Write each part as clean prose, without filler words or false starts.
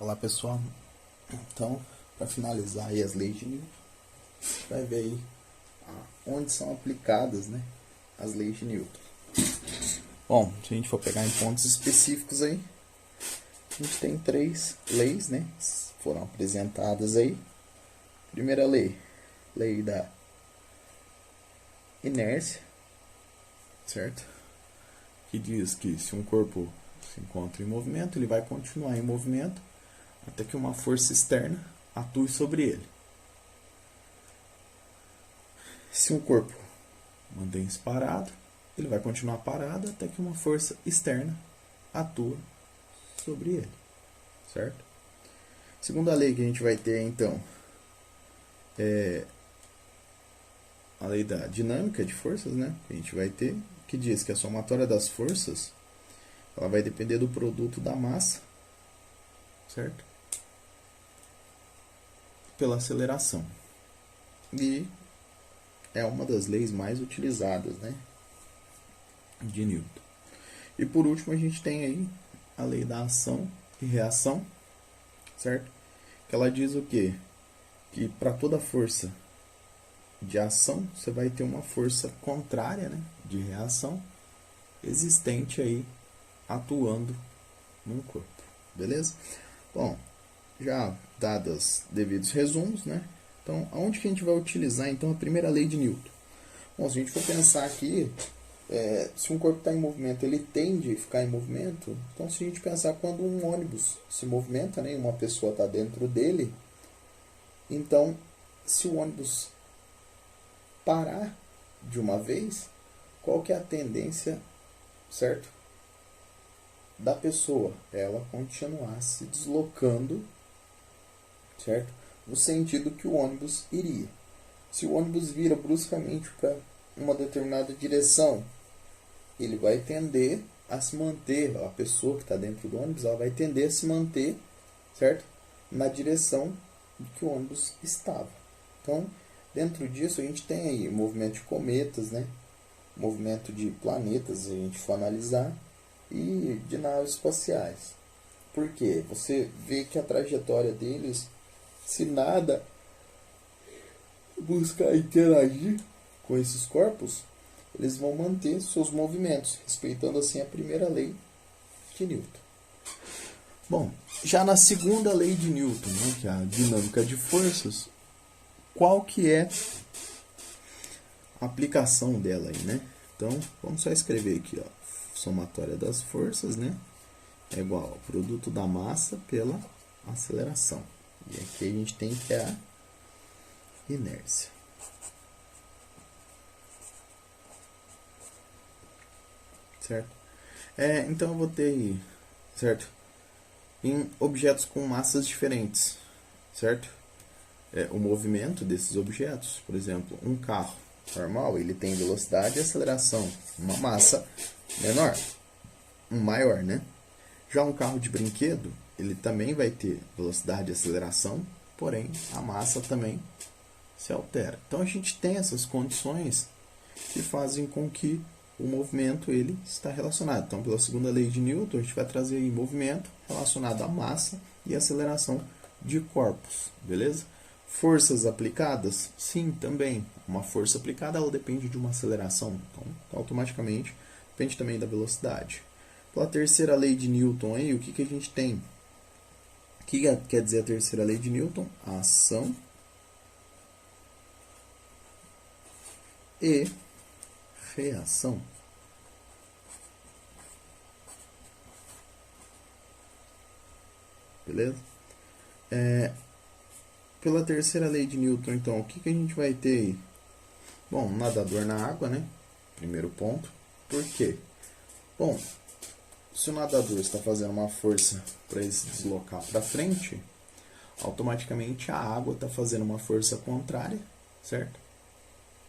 Olá pessoal, então para finalizar aí as leis de Newton, a gente vai ver aí onde são aplicadas, né, as leis de Newton. Bom, se a gente for pegar em pontos específicos aí, a gente tem três leis, né, que foram apresentadas aí. Primeira lei, lei da inércia, certo? Que diz que se um corpo se encontra em movimento, ele vai continuar em movimento até que uma força externa atue sobre ele. Se um corpo mantém-se parado, ele vai continuar parado até que uma força externa atua sobre ele, certo? Segunda lei que a gente vai ter, então, é a lei da dinâmica de forças, né? Que a gente vai ter, que diz que a somatória das forças ela vai depender do produto da massa, certo? Pela aceleração. E é uma das leis mais utilizadas, né, de Newton. E por último a gente tem aí a lei da ação e reação, certo? Que ela diz o quê? Que para toda força de ação você vai ter uma força contrária, né, de reação existente aí atuando num corpo, beleza? Bom, já dados devidos resumos, né? Então, aonde que a gente vai utilizar então a primeira lei de Newton? Bom, se a gente for pensar aqui, se um corpo está em movimento, ele tende a ficar em movimento. Então, se a gente pensar quando um ônibus se movimenta, né, e uma pessoa está dentro dele, então, se o ônibus parar de uma vez, qual que é a tendência, certo, da pessoa? Ela continuar se deslocando, certo, no sentido que o ônibus iria. Se o ônibus vira bruscamente para uma determinada direção, ele vai tender a se manter, a pessoa que está dentro do ônibus, ela vai tender a se manter, certo, na direção de que o ônibus estava. Então, dentro disso, a gente tem aí movimento de cometas, né, movimento de planetas, se a gente for analisar, e de naves espaciais. Por quê? Você vê que a trajetória deles, se nada buscar interagir com esses corpos, eles vão manter seus movimentos, respeitando assim a primeira lei de Newton. Bom, já na segunda lei de Newton, né, que é a dinâmica de forças, qual que é a aplicação dela aí, né? Então, vamos só escrever aqui, ó, somatória das forças, né, é igual ao produto da massa pela aceleração. E aqui a gente tem que é a inércia. Certo? Então eu vou ter, certo, em objetos com massas diferentes, certo? O movimento desses objetos, por exemplo, um carro normal, ele tem velocidade e aceleração, uma massa menor, maior, né? Já um carro de brinquedo, ele também vai ter velocidade e aceleração, porém a massa também se altera. Então a gente tem essas condições que fazem com que o movimento ele está relacionado. Então, pela segunda lei de Newton, a gente vai trazer aí movimento relacionado à massa e aceleração de corpos, beleza? Forças aplicadas? Sim, também. Uma força aplicada ela depende de uma aceleração, então automaticamente depende também da velocidade. Pela terceira lei de Newton, aí, o que a gente tem? O que quer dizer a terceira lei de Newton? A ação e reação. Beleza? Pela terceira lei de Newton, então, o que a gente vai ter aí? Bom, um nadador na água, né? Primeiro ponto. Por quê? Bom, se o nadador está fazendo uma força para ele se deslocar para frente, automaticamente a água está fazendo uma força contrária, certo?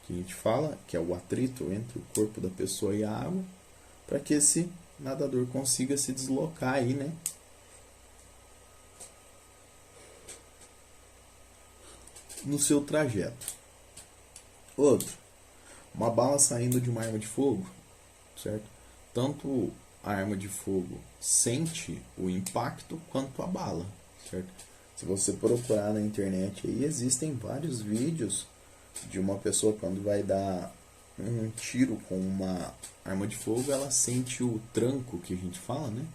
Que a gente fala que é o atrito entre o corpo da pessoa e a água, para que esse nadador consiga se deslocar aí, né, no seu trajeto. Outro, uma bala saindo de uma arma de fogo, certo? Tanto a arma de fogo sente o impacto quanto a bala, certo? Se você procurar na internet aí, existem vários vídeos de uma pessoa quando vai dar um tiro com uma arma de fogo, ela sente o tranco que a gente fala, né?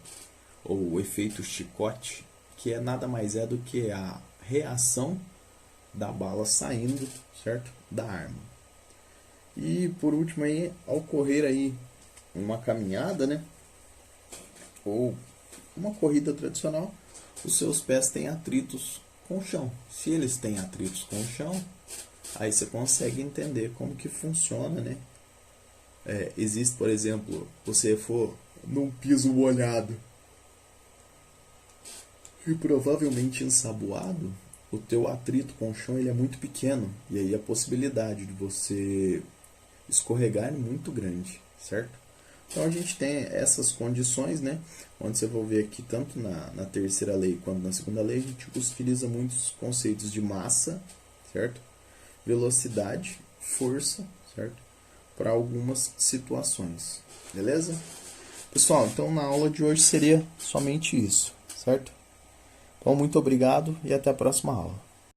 Ou o efeito chicote, que é nada mais é do que a reação da bala saindo, certo? Da arma. E por último aí, ao correr aí uma caminhada, né? Ou uma corrida tradicional, os seus pés têm atritos com o chão. Se eles têm atritos com o chão, aí você consegue entender como que funciona, né? Existe, por exemplo, você for num piso molhado e provavelmente ensaboado, o teu atrito com o chão ele é muito pequeno, e aí a possibilidade de você escorregar é muito grande, certo? Então a gente tem essas condições, né? Onde você vai ver aqui, tanto na terceira lei quanto na segunda lei, a gente utiliza muitos conceitos de massa, certo? Velocidade, força, certo? Para algumas situações, beleza? Pessoal, então na aula de hoje seria somente isso, certo? Então muito obrigado e até a próxima aula.